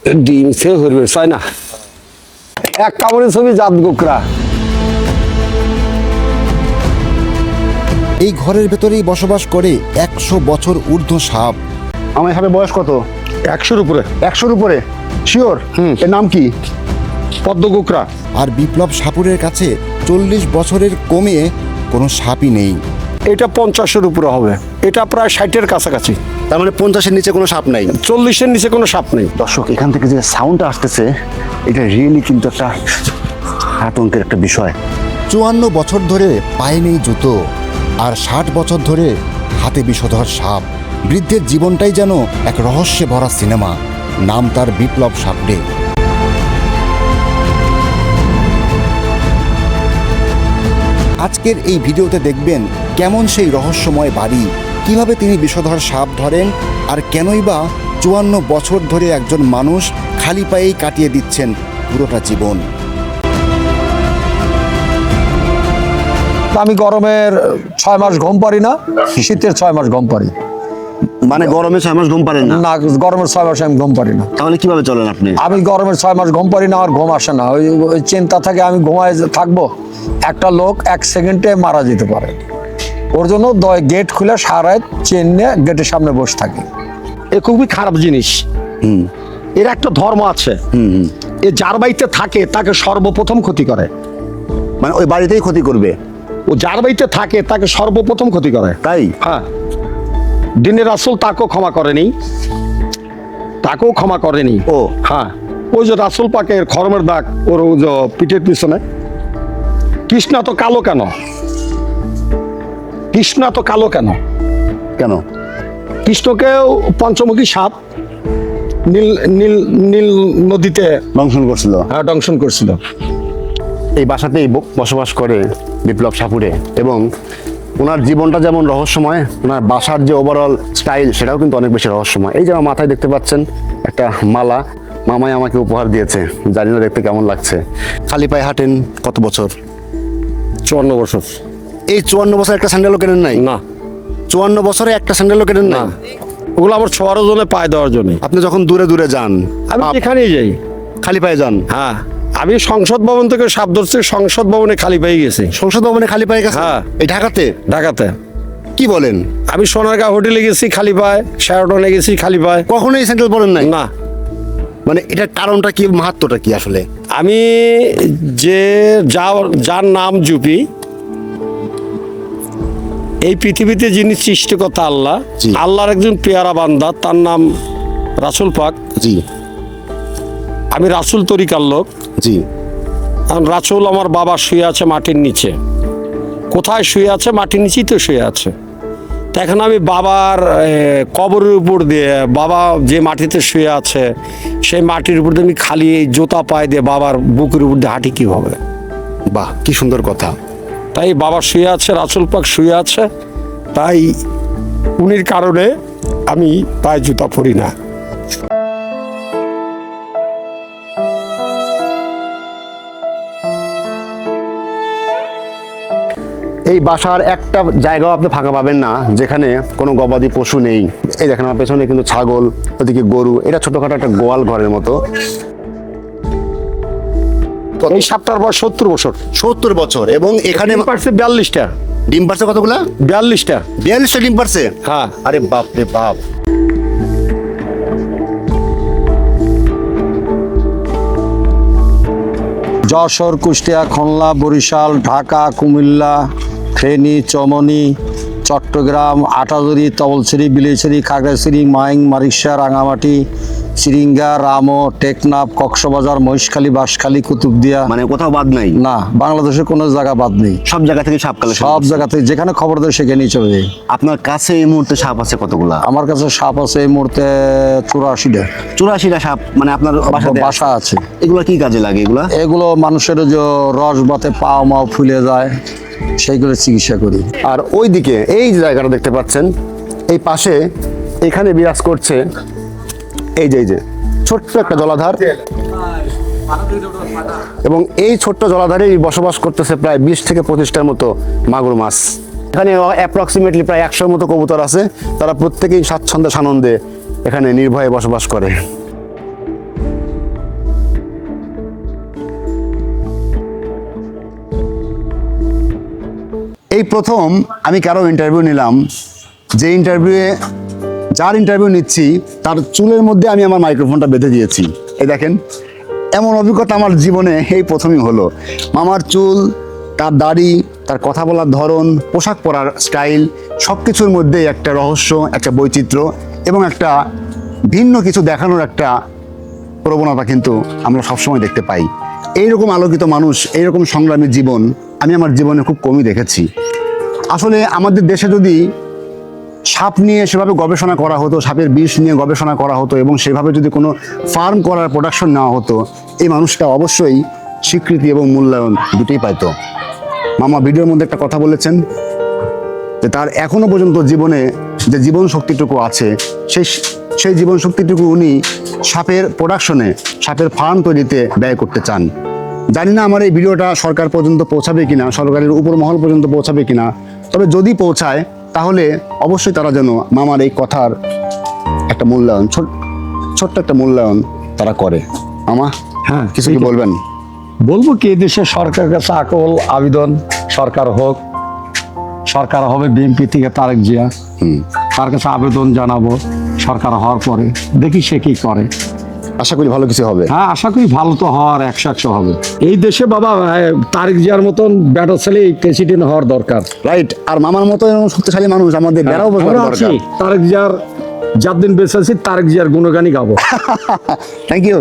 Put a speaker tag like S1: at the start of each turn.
S1: ডিম সে হইবে চাই না, এক কামড়ে ছবি জাত গোকরা।
S2: এই ঘরের ভেতরেই বসবাস করে 100 বছর ঊর্ধ্ব সাপ।
S3: আমার সাপের বয়স কত?
S1: 100-র উপরে।
S3: 100-র উপরে শিওর? এর নাম কি?
S1: পদ্ম গোকরা।
S2: আর বিপ্লব সাপুরের কাছে 40 বছরের কমে কোনো সাপই নেই।
S1: এটা 50-এর উপরে হবে, এটা প্রায় 60-এর কাছাকাছি।
S3: তার মানে 50-এর নিচে কোনো সাপ নাই।
S1: 40-এর নিচে কোনো সাপ নেই।
S3: দর্শক, এখান থেকে যে সাউন্ডটা আসতেছে এটা রিয়েলি কিন্তু একটা আতঙ্কের একটা বিষয়।
S2: 54 বছর ধরে পায়ে নেই জুতো, আর 60 বছর ধরে হাতে বিষধর সাপ। বৃদ্ধের জীবনটাই যেন এক রহস্যে ভরা সিনেমা। নাম তার বিপ্লব সাপড়ে। আজকের এই ভিডিওতে দেখবেন কেমন সেই রহস্যময় বাড়ি, কিভাবে তিনি বিষধর সাপ ধরেন, আর কেনই বা 54 বছর ধরে একজন মানুষ খালি পায়েই কাটিয়ে দিচ্ছেন পুরোটা জীবন।
S1: আমি গরমের 6 মাস ঘুম পারি না, শীতের 6 মাস ঘুম পারি
S3: মানে গরমে 6 মাস ঘুম পারেন না?
S1: না, গরমের 6 মাস আমি ঘুম পারি না।
S3: তাহলে কিভাবে চলেন আপনি?
S1: আমি গরমের 6 মাস ঘুম পারি না, আমার ঘুম আসে না। ওই চিন্তা থাকে আমি ঘুমায় থাকবো, একটা লোক 1 সেকেন্ডে মারা যেতে পারে। ওর জন্য গেট খুলে সারা রাত চেন নিয়ে গেটের সামনে বসে থাকি। এ খুবই খারাপ জিনিস। এর একটা ধর্ম আছে, এ যার বাড়িতে থাকে তাকে সর্বপ্রথম ক্ষতি করে।
S3: মানে ওই বাড়িতেই ক্ষতি করবে?
S1: ও যার বাড়িতে থাকে তাকে সর্বপ্রথম ক্ষতি করে।
S3: তাই?
S1: হ্যাঁ, দিনের রাসূল তাকেও ক্ষমা করেনি, তাকেও ক্ষমা করেনি।
S3: ও
S1: হ্যাঁ, ওই যে রাসূল পাকের খরমের দাগ ওর ওই যে পিঠের পিছনে। কৃষ্ণ তো কালো কেন? কৃষ্ণ তো কালো কেন?
S3: কেন?
S1: কৃষ্ণকেও পঞ্চমুখী সাপ নীল নীল নীল নদীতে
S3: দংশন করছিল।
S1: হ্যাঁ, দংশন করছিল।
S3: এই বাসাতেই বসবাস করে বিপ্লব সাপুরে, এবং ওনার জীবনটা যেমন রহস্যময়, ওনার বাসার যে ওভারঅল স্টাইল সেটাও কিন্তু অনেক বেশি রহস্যময়। এই যে আমার মাথায় দেখতে পাচ্ছেন একটা মালা, মামাই আমাকে উপহার দিয়েছে, জানি না দেখতে কেমন লাগছে। খালি পায়ে হাঁটেন কত বছর?
S1: 54 বছর।
S3: এই 54 বছর একটা স্যান্ডেলও কেনেন নাই?
S1: না।
S3: 54 বছরে একটা স্যান্ডেলও কেনেন
S1: না,
S3: না?
S1: ওগুলো আমার ছোয়ারও জন্য, পায়ে দেওয়ার জন্য।
S3: আপনি যখন দূরে দূরে যান
S1: আমি যেখানেই যাই
S3: খালি পায়ে যান?
S1: হ্যাঁ, আমি সংসদ ভবন থেকে সাপ ধরছি, সংসদ ভবনে খালি পেয়ে গেছি।
S3: সংসদ ভবনে খালি পায়ে গেছে?
S1: হ্যাঁ।
S3: এই ঢাকাতে?
S1: ঢাকাতে।
S3: কি বলেন?
S1: আমি সোনারগাঁ হোটেলে গেছি খালি পায়ে, শেরাটনে গেছি খালি পায়ে।
S3: কখনো এই স্যান্ডেল পরেন নাই?
S1: না।
S3: মানে এটার কারণটা কি, মাহাত্ম্যটা কি আসলে?
S1: আমি যে যার নাম জুপি, এই পৃথিবীতে যিনি সৃষ্টিকর্তা আল্লাহ,
S3: জি।
S1: আল্লাহর একজন পেয়ারা বান্দা, তার নাম রাসূল পাক।
S3: জি
S1: আমি রাসূল তরিকার লোক।
S3: জি।
S1: কারণ রাসূল আমার বাবা শুয়ে আছে মাটির নিচে। কোথায় শুয়ে আছে? মাটির নিচেই তো শুয়ে আছে। তো এখন আমি বাবার কবরের উপর দিয়ে, বাবা যে মাটিতে শুয়ে আছে সেই মাটির উপর দিয়ে আমি খালি এই জুতা পায়ে দিয়ে বাবার বুকের উপর দিয়ে হাঁটি কীভাবে?
S3: বাহ, কি সুন্দর কথা।
S1: তাই বাবা শুয়ে আছে, রাসূল পাক শুয়ে আছে, তাই উনির কারণে আমি পায়ে জুতা পরি না।
S3: এই বাসার একটা জায়গাও আপনি ফাঁকা পাবেন না যেখানে কোনো গবাদি পশু নেই। এই দেখেন আমার পেছনে কিন্তু ছাগল, ওদিকে গরু, এটা ছোটখাটো একটা গোয়াল ঘরের মতো।
S1: এই সাপটার বয়স 70 বছর।
S3: 70 বছর। এবং এখানে
S1: ডিম পারছে 42টা।
S3: ডিম পারছে কতগুলা?
S1: 42টা।
S3: 42টা ডিম পারছে?
S1: হ্যাঁ।
S3: আরে বাপ রে বাপ।
S1: যশোর, কুষ্টিয়া, খুলনা, বরিশাল, ঢাকা, কুমিল্লা, ফেনী, চমনি, চট্টগ্রাম, আটাজুরি, তবলছড়ি, বিলেছড়ি, খাগড়াছড়ি, মাইং, মারিকশা, রাঙামাটি, চিরিঙ্গা, রামো, টেকনাফ, কক্সবাজার, মহেশখালী, বাঁশখালী, কুতুবদিয়া।
S3: মানে কোথাও বাদ নাই?
S1: না, বাংলাদেশের কোনো জায়গা বাদ নেই।
S3: সব জায়গা থেকে সাপ কালেকশন?
S1: সব জায়গা থেকে যেখানে খবর দেয় সেখানেই চলে যাই।
S3: আপনার কাছে এই মুহূর্তে সাপ আছে কতগুলা?
S1: আমার কাছে সাপ আছে এই মুহূর্তে 84টা।
S3: 84টা সাপ? মানে আপনার
S1: বাসা আছে।
S3: এগুলো কি কাজে লাগে?
S1: এগুলো মানুষের যে রস বাতে পাও মাও ফুলে যায়, সেইগুলো চিকিৎসা করি।
S3: আর ওইদিকে এই যে জায়গাটা দেখতে পাচ্ছেন, এই পাশে এখানে বিরাজ করছে এই যে ছোট্ট একটা জলাধার, এবং এই ছোট্ট জলাধারেই বসবাস করতেছে প্রায় 20 থেকে 25টার মতো মাগুর মাছ। এখানে অ্যাপ্রক্সিমেটলি প্রায় 100-র মতো কবুতর আছে। তারা প্রত্যেকেই স্বাচ্ছন্দ্যে সানন্দে এখানে নির্ভয়ে বসবাস করে। এই প্রথম আমি কারো ইন্টারভিউ নিলাম, যে যার ইন্টারভিউ নিচ্ছি তার চুলের মধ্যে আমি আমার মাইক্রোফোনটা বেঁধে দিয়েছি। এই দেখেন, এমন অভিজ্ঞতা আমার জীবনে এই প্রথমই হলো। মামার চুল, তার দাড়ি, তার কথা বলার ধরন, পোশাক পরার স্টাইল, সব কিছুর মধ্যে একটা রহস্য, একটা বৈচিত্র্য এবং একটা ভিন্ন কিছু দেখানোর একটা প্রবণতা কিন্তু আমরা সবসময় দেখতে পাই। এইরকম আলোকিত মানুষ, এইরকম সংগ্রামী জীবন আমি আমার জীবনে খুব কমই দেখেছি। আসলে আমাদের দেশে যদি সাপ নিয়ে সেভাবে গবেষণা করা হতো, সাপের বিষ নিয়ে গবেষণা করা হতো এবং সেভাবে যদি কোনো ফার্ম করার প্রোডাকশন নেওয়া হতো, এই মানুষটা অবশ্যই স্বীকৃতি এবং মূল্যায়ন দুটোই পাইতো। মামা ভিডিওর মধ্যে একটা কথা বলেছেন যে তার এখনো পর্যন্ত জীবনে যে জীবন শক্তিটুকু আছে, সেই জীবন শক্তিটুকু উনি সাপের প্রোডাকশনে, সাপের ফার্ম তৈরিতে ব্যয় করতে চান। জানি না আমার এই ভিডিওটা সরকার পর্যন্ত পৌঁছাবে কিনা, সরকারের উপর মহল পর্যন্ত পৌঁছাবে কিনা, তবে যদি পৌঁছায় তাহলে অবশ্যই তারা যেন মামার এই কথার একটা মূল্যায়ন, ছোট্ট একটা মূল্যায়ন তারা করে। মামা,
S1: হ্যাঁ,
S3: কিছু কি
S1: ঠিক আছে।
S3: বলবেন?
S1: বলবো কি, দেশের সরকারের কাছে আকল আবেদন, সরকার হোক, সরকার হবে বিএনপি থেকে তারেক জিয়া, তার কাছে আবেদন জানাবো সরকার হওয়ার পরে, দেখি সে কি করে।
S3: আশা করি ভালো কিছু হবে।
S1: হ্যাঁ, আশা করি ভালো তো হওয়ার 100 হবে। এই দেশে বাবা তারেক জিয়ার মতন ব্যাটার ছেলে প্রেসিডেন্ট হওয়ার দরকার।
S3: রাইট। আর মামার মতো এরকম শক্তিশালী মানুষ আমাদের বেড়াও বোঝার
S1: আমরা
S3: দরকার।
S1: আছি, তারেক জিয়ার যার দিন বেঁচে আছি তারেক জিয়ার গুণগানই গাবো।
S3: Thank you.